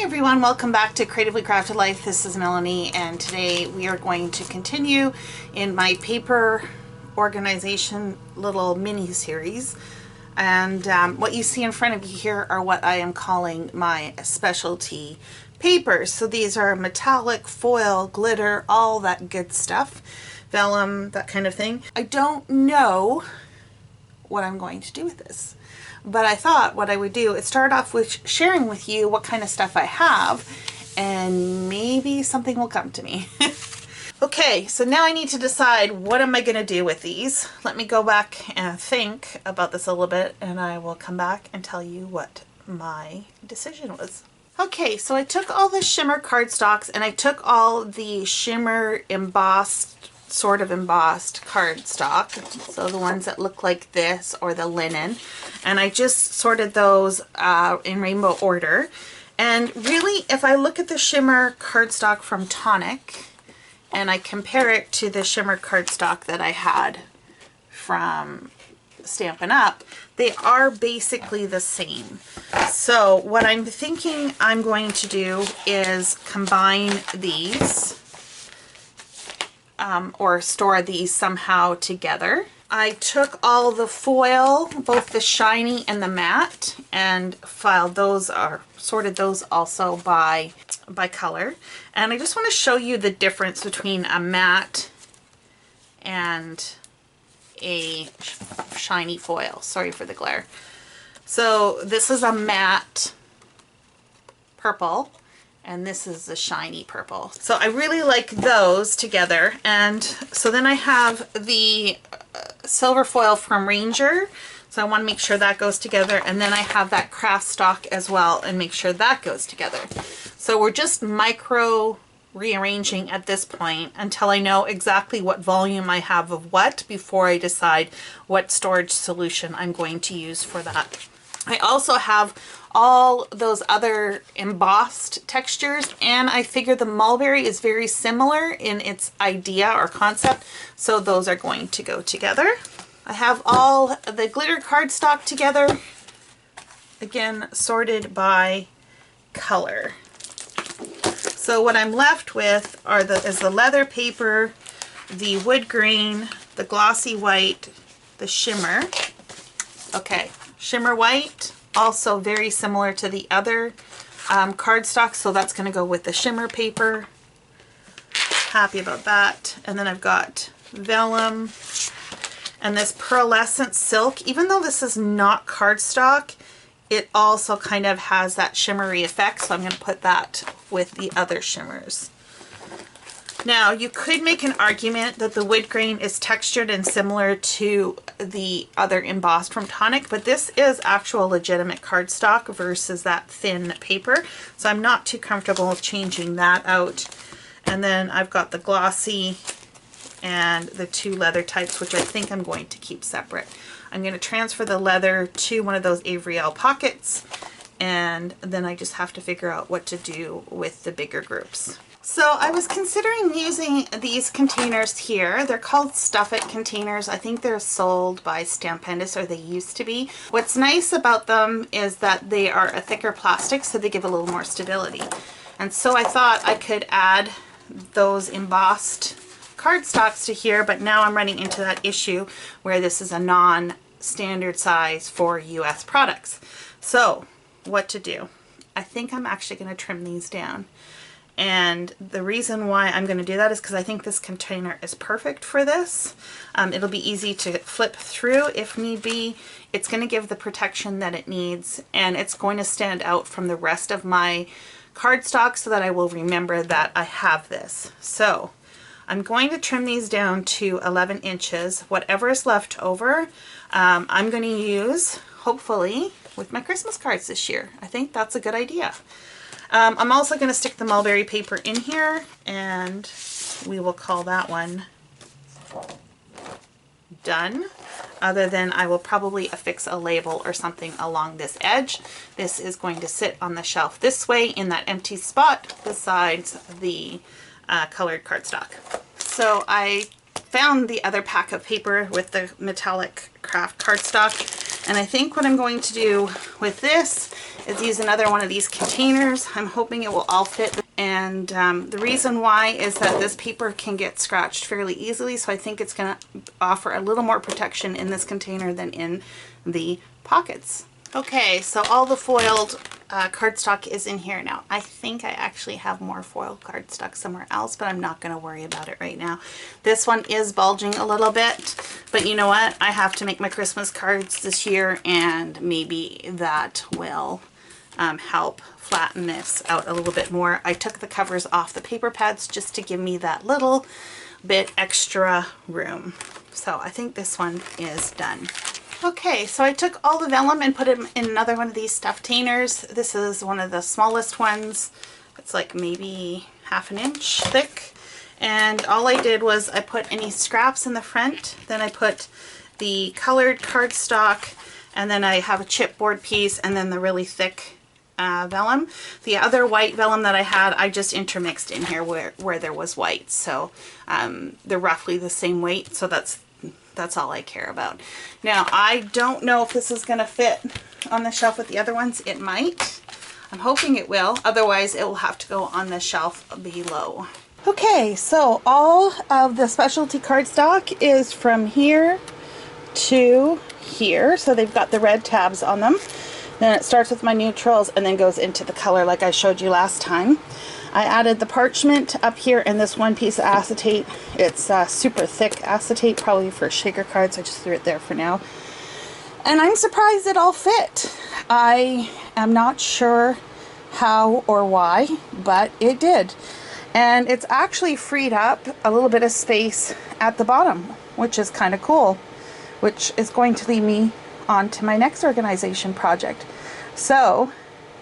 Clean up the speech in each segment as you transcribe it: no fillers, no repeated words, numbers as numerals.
Hi everyone, welcome back to Creatively Crafted Life. This is Melanie, and today we are going to continue in my paper organization little mini series. And what you see in front of you here are what I am calling my specialty papers. So these are metallic, foil, glitter, all that good stuff, vellum, that kind of thing. I don't know what I'm going to do with this, but I thought what I would do is start off with sharing with you what kind of stuff I have, and maybe something will come to me. Okay, so now I need to decide what am I going to do with these. Let me go back and think about this a little bit, and I will come back and tell you what my decision was. Okay, so I took all the shimmer cardstocks and I took all the shimmer embossed, sort of embossed cardstock, so the ones that look like this or the linen, and I just sorted those in rainbow order. And really, if I look at the shimmer cardstock from Tonic and I compare it to the shimmer cardstock that I had from Stampin' Up, they are basically the same. So what I'm thinking I'm going to do is combine these or store these somehow together. I took all the foil, both the shiny and the matte, and filed those or sorted those also by color. And I just want to show you the difference between a matte and a shiny foil. Sorry for the glare. So this is a matte purple, and this is the shiny purple. So I really like those together. And so then I have the silver foil from Ranger, so I want to make sure that goes together, and then I have that Cardstock as well and make sure that goes together. So we're just micro rearranging at this point until I know exactly what volume I have of what before I decide what storage solution I'm going to use for that. I also have all those other embossed textures, and I figure the mulberry is very similar in its idea or concept, so those are going to go together. I have all the glitter cardstock together, again sorted by color. So what I'm left with are is the leather paper, the wood grain, the glossy white, the shimmer. Okay, shimmer white, also very similar to the other cardstock, so that's going to go with the shimmer paper. Happy about that. And then I've got vellum and this pearlescent silk. Even though this is not cardstock, it also kind of has that shimmery effect, so I'm going to put that with the other shimmers. Now, you could make an argument that the wood grain is textured and similar to the other embossed from Tonic, but this is actual legitimate cardstock versus that thin paper, so I'm not too comfortable changing that out. And then I've got the glossy and the two leather types, which I think I'm going to keep separate. I'm going to transfer the leather to one of those Avriel pockets, and then I just have to figure out what to do with the bigger groups. So I was considering using these containers here. They're called Stuff It containers. I think they're sold by Stampendous, or they used to be. What's nice about them is that they are a thicker plastic, so they give a little more stability. And so I thought I could add those embossed cardstocks to here, but now I'm running into that issue where this is a non-standard size for US products. So what to do? I think I'm actually going to trim these down. And the reason why I'm going to do that is because I think this container is perfect for this. It'll be easy to flip through if need be. It's going to give the protection that it needs, and it's going to stand out from the rest of my cardstock so that I will remember that I have this. So I'm going to trim these down to 11 inches. Whatever is left over, I'm going to use, hopefully, with my Christmas cards this year. I think that's a good idea. I'm also going to stick the mulberry paper in here, and we will call that one done. Other than I will probably affix a label or something along this edge. This is going to sit on the shelf this way in that empty spot besides the colored cardstock. So I found the other pack of paper with the metallic craft cardstock, and I think what I'm going to do with this is use another one of these containers. I'm hoping it will all fit. And the reason why is that this paper can get scratched fairly easily, so I think it's going to offer a little more protection in this container than in the pockets. Okay, so all the foiled cardstock is in here now. I think I actually have more foiled cardstock somewhere else, but I'm not going to worry about it right now. This one is bulging a little bit, but you know what? I have to make my Christmas cards this year, and maybe that will help flatten this out a little bit more. I took the covers off the paper pads just to give me that little bit extra room. So I think this one is done. Okay, so I took all the vellum and put it in another one of these stufftainers. This is one of the smallest ones. It's like maybe half an inch thick. And all I did was I put any scraps in the front, then I put the colored cardstock, and then I have a chipboard piece, and then the really thick vellum. The other white vellum that I had, I just intermixed in here where there was white. So they're roughly the same weight, so that's all I care about. Now, I don't know if this is going to fit on the shelf with the other ones. It might. I'm hoping it will. Otherwise, it will have to go on the shelf below. Okay, so all of the specialty cardstock is from here to here. So they've got the red tabs on them. Then it starts with my neutrals and then goes into the color like I showed you last time. I added the parchment up here and this one piece of acetate. It's super thick acetate, probably for shaker cards. I just threw it there for now. And I'm surprised it all fit. I am not sure how or why, but it did. And it's actually freed up a little bit of space at the bottom, which is kind of cool, which is going to lead me on to my next organization project. So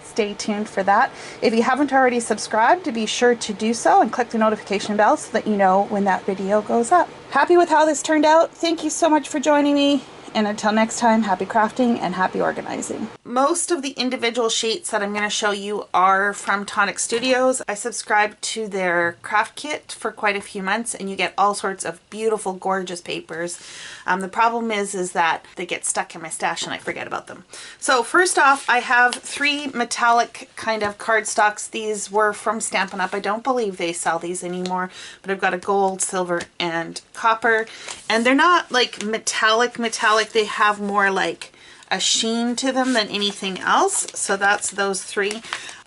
stay tuned for that. If you haven't already subscribed, be sure to do so and click the notification bell so that you know when that video goes up. Happy with how this turned out. Thank you so much for joining me. And until next time, happy crafting and happy organizing. Most of the individual sheets that I'm going to show you are from Tonic Studios. I subscribed to their craft kit for quite a few months, and you get all sorts of beautiful, gorgeous papers. The problem is that they get stuck in my stash and I forget about them. So first off, I have 3 metallic kind of cardstocks. These were from Stampin' Up! I don't believe they sell these anymore, but I've got a gold, silver, and copper. And they're not like metallic. They have more like a sheen to them than anything else. So that's those 3.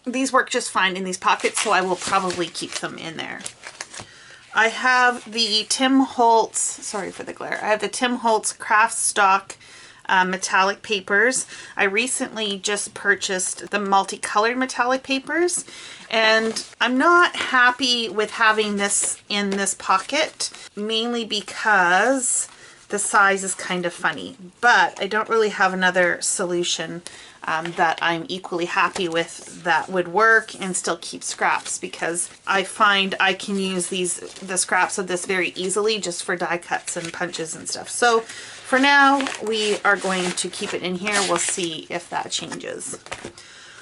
These work just fine in these pockets, so I will probably keep them in there. I have the Tim Holtz, sorry for the glare, I have the Tim Holtz Cardstock metallic papers. I recently just purchased the multicolored metallic papers, and I'm not happy with having this in this pocket, mainly because the size is kind of funny, but I don't really have another solution that I'm equally happy with that would work and still keep scraps, because I find I can use the scraps of this very easily just for die cuts and punches and stuff. So for now, we are going to keep it in here. We'll see if that changes.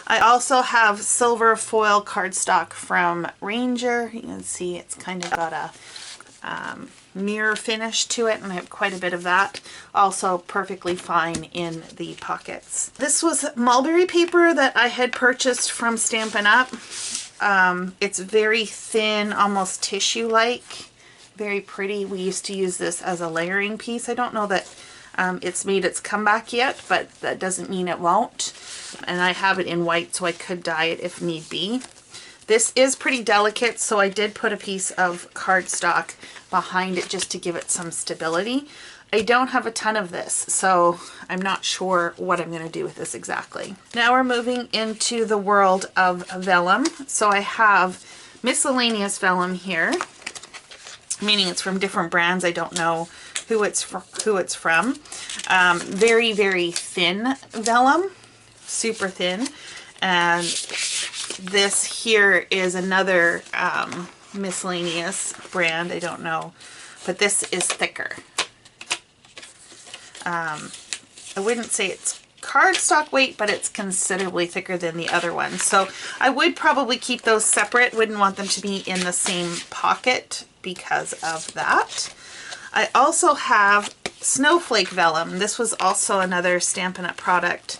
I also have silver foil cardstock from Ranger. You can see it's kind of got a mirror finish to it, and I have quite a bit of that. Also perfectly fine in the pockets. This was mulberry paper that I had purchased from Stampin' Up! It's very thin, almost tissue-like, very pretty. We used to use this as a layering piece. I don't know that it's made its comeback yet, but that doesn't mean it won't. And I have it in white, so I could dye it if need be. This is pretty delicate, so I did put a piece of cardstock behind it just to give it some stability. I don't have a ton of this, so I'm not sure what I'm going to do with this exactly. Now we're moving into the world of vellum. So I have miscellaneous vellum here, meaning it's from different brands. I don't know who it's from. Very, very thin vellum, super thin. And this here is another miscellaneous brand. I don't know, but this is thicker. I wouldn't say it's cardstock weight, but it's considerably thicker than the other one. So I would probably keep those separate. Wouldn't want them to be in the same pocket because of that. I also have snowflake vellum. This was also another Stampin' Up! Product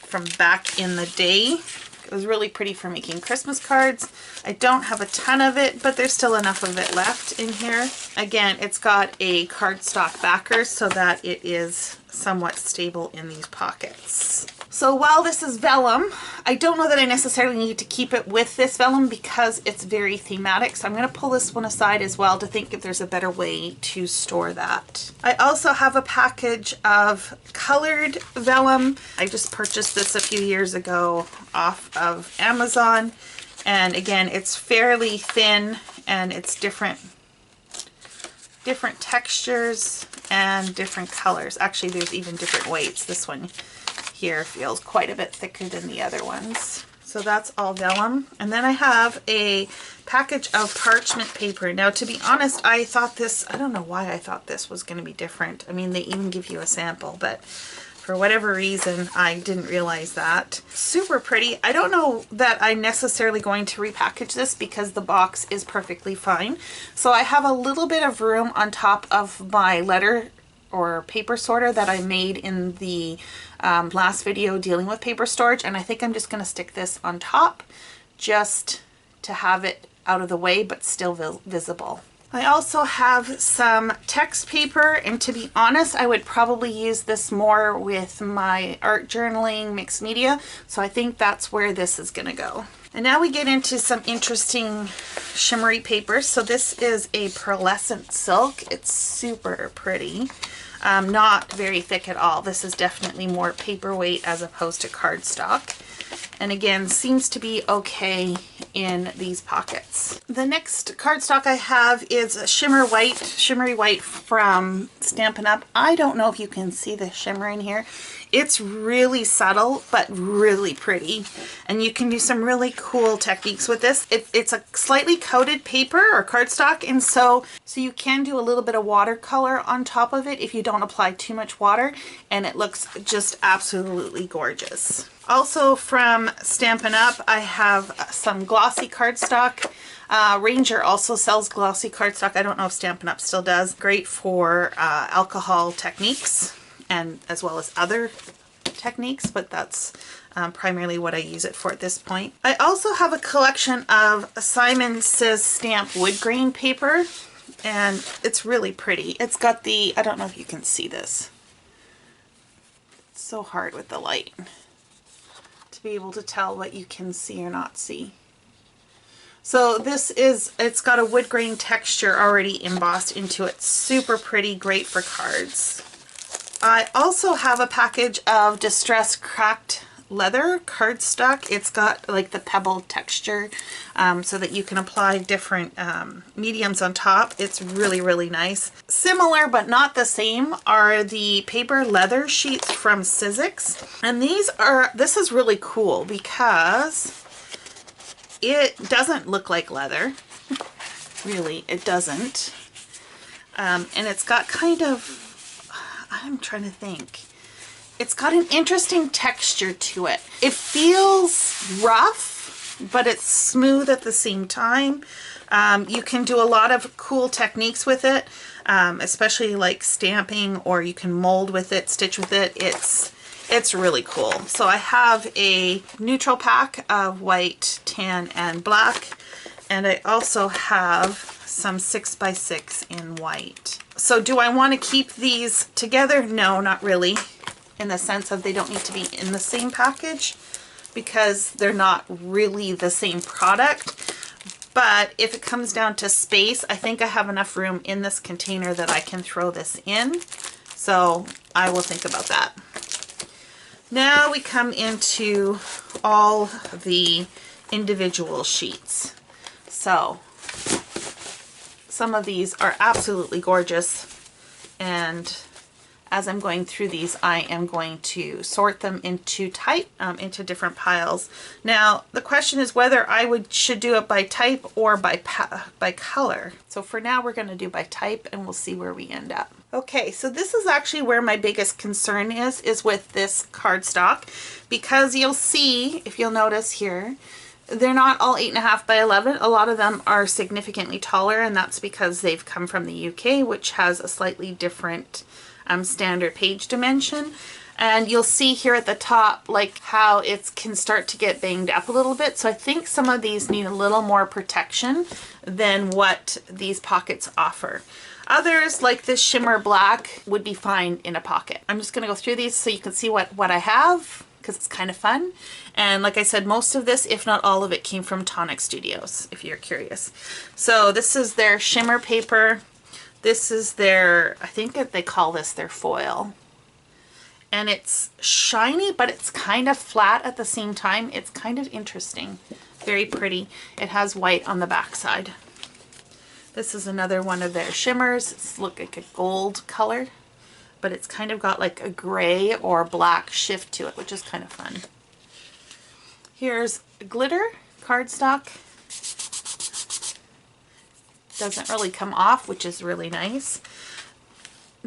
from back in the day. It was really pretty for making Christmas cards. I don't have a ton of it, but there's still enough of it left in here. Again, it's got a cardstock backer so that it is somewhat stable in these pockets. So while this is vellum, I don't know that I necessarily need to keep it with this vellum because it's very thematic. So I'm going to pull this one aside as well to think if there's a better way to store that. I also have a package of colored vellum. I just purchased this a few years ago off of Amazon. And again, it's fairly thin and it's different textures and different colors. Actually, there's even different weights. This one here feels quite a bit thicker than the other ones. So that's all vellum. And then I have a package of parchment paper. Now, to be honest, I don't know why I thought this was going to be different. I mean, they even give you a sample, but for whatever reason, I didn't realize that. Super pretty. I don't know that I'm necessarily going to repackage this because the box is perfectly fine. So I have a little bit of room on top of my letter or paper sorter that I made in the last video dealing with paper storage, and I think I'm just going to stick this on top just to have it out of the way but still visible. I also have some text paper, and to be honest, I would probably use this more with my art journaling mixed media, so I think that's where this is going to go. And now we get into some interesting shimmery paper. So this is a pearlescent silk. It's super pretty. Not very thick at all. This is definitely more paperweight as opposed to cardstock. And again, seems to be okay in these pockets. The next cardstock I have is a shimmery white from Stampin' Up. I don't know if you can see the shimmer in here. It's really subtle, but really pretty. And you can do some really cool techniques with this. It's a slightly coated paper or cardstock, and so you can do a little bit of watercolor on top of it if you don't apply too much water, and it looks just absolutely gorgeous. Also from Stampin' Up, I have some glossy cardstock. Ranger also sells glossy cardstock. I don't know if Stampin' Up still does. Great for alcohol techniques and as well as other techniques, but that's primarily what I use it for at this point. I also have a collection of Simon Says Stamp wood grain paper, and it's really pretty. It's got the, I don't know if you can see this. It's so hard with the light to be able to tell what you can see or not see. So this is, it's got a wood grain texture already embossed into it. Super pretty, great for cards. I also have a package of distressed cracked leather cardstock. It's got like the pebble texture so that you can apply different mediums on top. It's really, really nice. Similar but not the same are the paper leather sheets from Sizzix. And this is really cool because it doesn't look like leather. Really, it doesn't. And it's got kind of, I'm trying to think. It's got an interesting texture to it. It feels rough, but it's smooth at the same time. You can do a lot of cool techniques with it, especially like stamping, or you can mold with it, stitch with it. It's really cool. So I have a neutral pack of white, tan, and black, and I also have some 6x6 in white. So do I want to keep these together? No, not really, in the sense of they don't need to be in the same package because they're not really the same product. But if it comes down to space, I think I have enough room in this container that I can throw this in. So I will think about that. Now we come into all the individual sheets. So some of these are absolutely gorgeous, and as I'm going through these, I am going to sort them into type, into different piles. Now, the question is whether I should do it by type or by color. So for now, we're going to do by type, and we'll see where we end up. Okay, so this is actually where my biggest concern is with this cardstock, because you'll see, if you'll notice here, they're not all 8.5 by 11. A lot of them are significantly taller, and that's because they've come from the UK, which has a slightly different standard page dimension. And you'll see here at the top like how it can start to get banged up a little bit. So I think some of these need a little more protection than what these pockets offer. Others, like this shimmer black, would be fine in a pocket. I'm just gonna go through these so you can see what I have, because it's kind of fun. And like I said, most of this, if not all of it, came from Tonic Studios, if you're curious. So this is their shimmer paper. This is their, I think that they call this their foil. And it's shiny, but it's kind of flat at the same time. It's kind of interesting. Very pretty. It has white on the back side. This is another one of their shimmers. It's look like a gold color, but it's kind of got like a gray or black shift to it, which is kind of fun. Here's glitter cardstock. Doesn't really come off, which is really nice.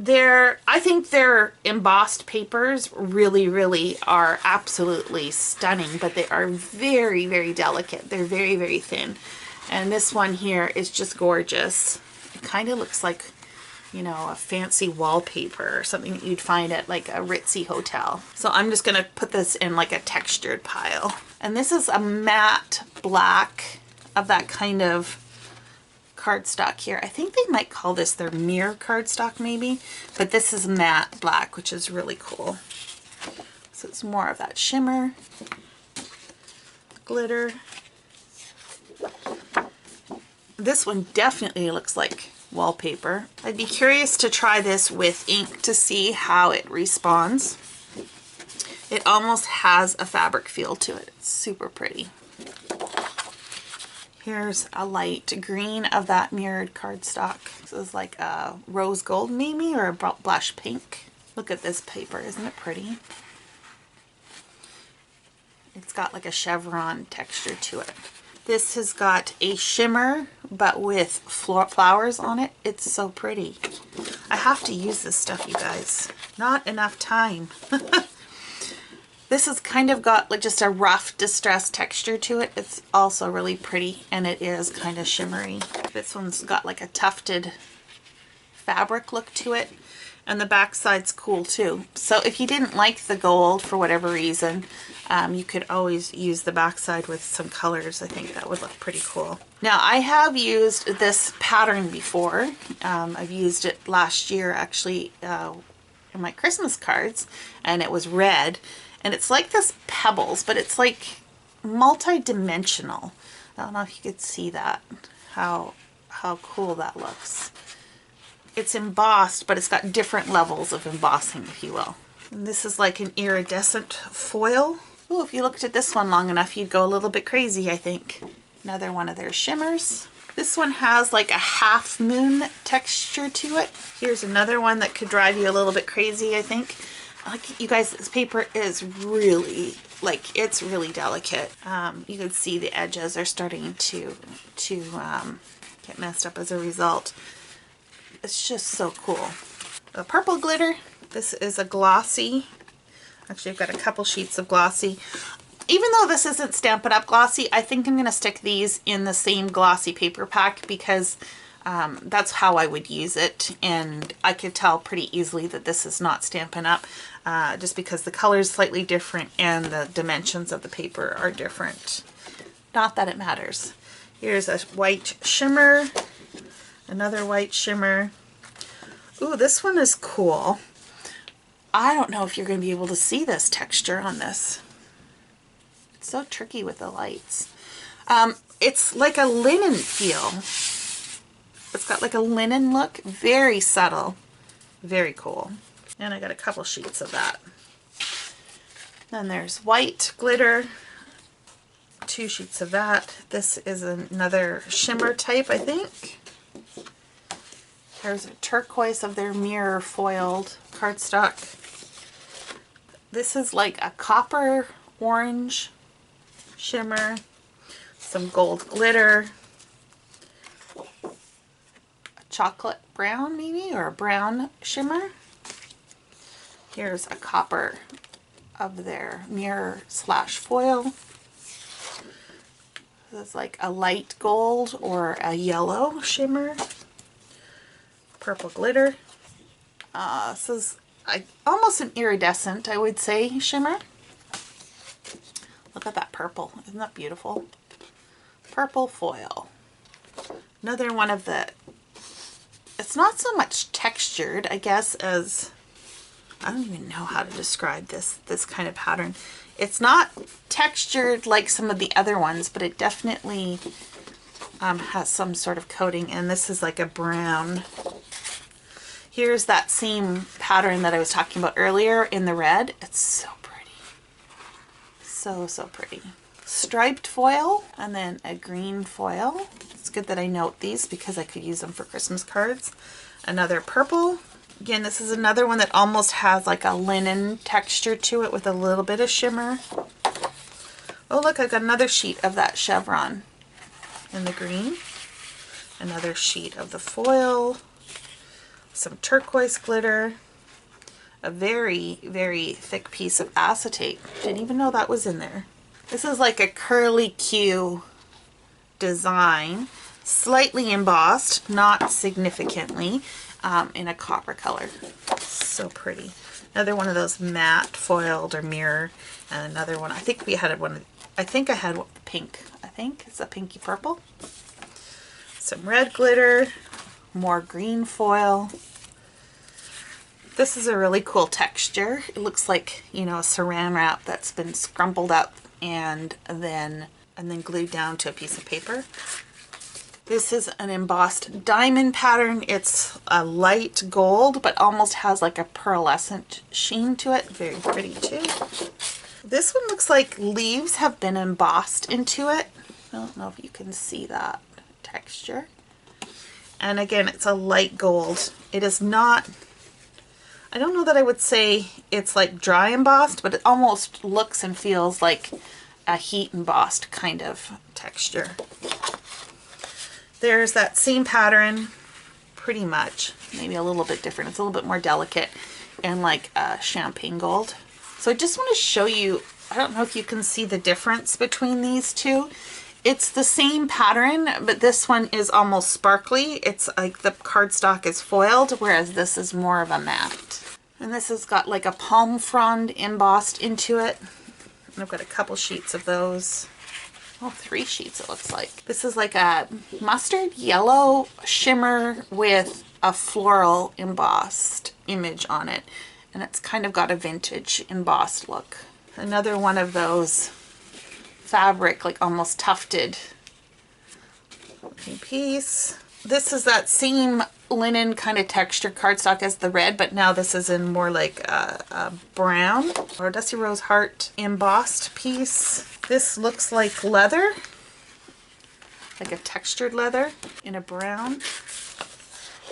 I think their embossed papers really are absolutely stunning, but they are very delicate. They're very thin. And this one here is just gorgeous. It kind of looks like, you know, a fancy wallpaper or something that you'd find at like a ritzy hotel. So I'm just gonna put this in like a textured pile. And this is a matte black of that kind of cardstock here. I think they might call this their mirror cardstock maybe, but this is matte black, which is really cool. So it's more of that shimmer, glitter. This one definitely looks like wallpaper. I'd be curious to try this with ink to see how it responds. It almost has a fabric feel to it. It's super pretty. Here's a light green of that mirrored cardstock. This is like a rose gold maybe, or a blush pink. Look at this paper, isn't it pretty? It's got like a chevron texture to it. This has got a shimmer, but with flowers on it. It's so pretty. I have to use this stuff, you guys. Not enough time. This has kind of got like just a rough distressed texture to it. It's also really pretty, and it is kind of shimmery. This one's got like a tufted fabric look to it, and the back side's cool too. So if you didn't like the gold for whatever reason, you could always use the back side with some colors. I think that would look pretty cool. Now I have used this pattern before. I've used it last year actually in my Christmas cards, and it was red. And it's like this pebbles, but it's like multi-dimensional. I don't know if you could see that, how cool that looks. It's embossed, but it's got different levels of embossing, if you will. And this is like an iridescent foil. Oh, if you looked at this one long enough, you'd go a little bit crazy, I think. Another one of their shimmers. This one has like a half moon texture to it. Here's another one that could drive you a little bit crazy, I think. Like, you guys, this paper is really, like, it's really delicate. You can see the edges are starting to get messed up as a result. It's just so cool. The purple glitter, this is a glossy. Actually, I've got a couple sheets of glossy. Even though this isn't Stampin' Up! Glossy, I think I'm going to stick these in the same glossy paper pack because that's how I would use it, and I could tell pretty easily that this is not Stampin' Up! Just because the color is slightly different and the dimensions of the paper are different. Not that it matters. Here's a white shimmer, another white shimmer. Ooh, this one is cool. I don't know if you're going to be able to see this texture on this. It's so tricky with the lights. It's like a linen feel. It's got like a linen look, very subtle, very cool. And I got a couple sheets of that. Then there's white glitter, 2 sheets of that. This is another shimmer type, I think. There's a turquoise of their mirror foiled cardstock. This is like a copper orange shimmer, some gold glitter, chocolate brown maybe, or a brown shimmer. Here's a copper of their mirror slash foil. This is like a light gold or a yellow shimmer. Purple glitter. This is almost an iridescent, I would say, shimmer. Look at that purple. Isn't that beautiful? Purple foil. Another one of the, it's not so much textured, I guess, as, I don't even know how to describe this kind of pattern. It's not textured like some of the other ones, but it definitely has some sort of coating, and this is like a brown. Here's that same pattern that I was talking about earlier in the red. It's so pretty. So, so pretty. Striped foil and then a green foil. It's good that I note these because I could use them for Christmas cards. Another purple. Again, this is another one that almost has like a linen texture to it with a little bit of shimmer. Oh look, I've got another sheet of that chevron in the green. Another sheet of the foil. Some turquoise glitter. A very, very thick piece of acetate. Didn't even know that was in there. This is like a curly Q design. Slightly embossed, not significantly, in a copper color. So pretty. Another one of those matte foiled or mirror, and another one. I think we had one. I think I had one pink. I think it's a pinky purple. Some red glitter, more green foil. This is a really cool texture. It looks like, you know, a saran wrap that's been scrumpled up and then glued down to a piece of paper. This is an embossed diamond pattern. It's a light gold, but almost has like a pearlescent sheen to it. Very pretty too. This one looks like leaves have been embossed into it. I don't know if you can see that texture. And again, it's a light gold. It is not, I don't know that I would say it's like dry embossed, but it almost looks and feels like a heat embossed kind of texture. There's that same pattern, pretty much, maybe a little bit different. It's a little bit more delicate and like champagne gold. So I just want to show you, I don't know if you can see the difference between these two. It's the same pattern, but this one is almost sparkly. It's like the cardstock is foiled, whereas this is more of a matte. And this has got like a palm frond embossed into it. And I've got a couple sheets of those. Oh, 3 sheets it looks like. This is like a mustard yellow shimmer with a floral embossed image on it. And it's kind of got a vintage embossed look. Another one of those fabric, like almost tufted looking piece. This is that same linen kind of texture cardstock as the red, but now this is in more like a brown or Dusty Rose Heart embossed piece. This looks like leather, like a textured leather in a brown.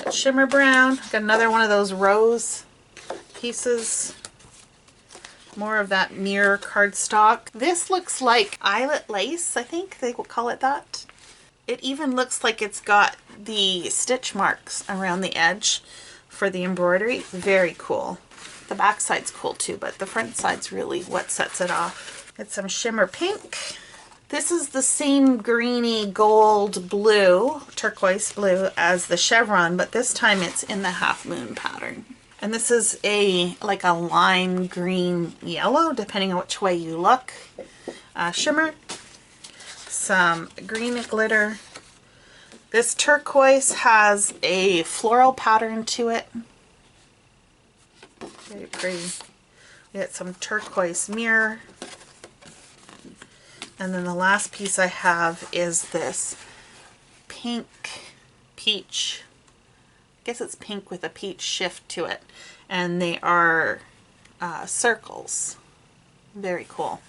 Got shimmer brown. Got another one of those rose pieces. More of that mirror cardstock. This looks like eyelet lace, I think they will call it that. It even looks like it's got the stitch marks around the edge for the embroidery. Very cool. The back side's cool too, but the front side's really what sets it off. It's some shimmer pink. This is the same greeny gold blue, turquoise blue as the chevron, but this time it's in the half moon pattern. And this is like a lime green yellow, depending on which way you look. Shimmer. Some green glitter. This turquoise has a floral pattern to it. Very pretty. We got some turquoise mirror. And then the last piece I have is this pink peach. I guess it's pink with a peach shift to it. And they are circles. Very cool.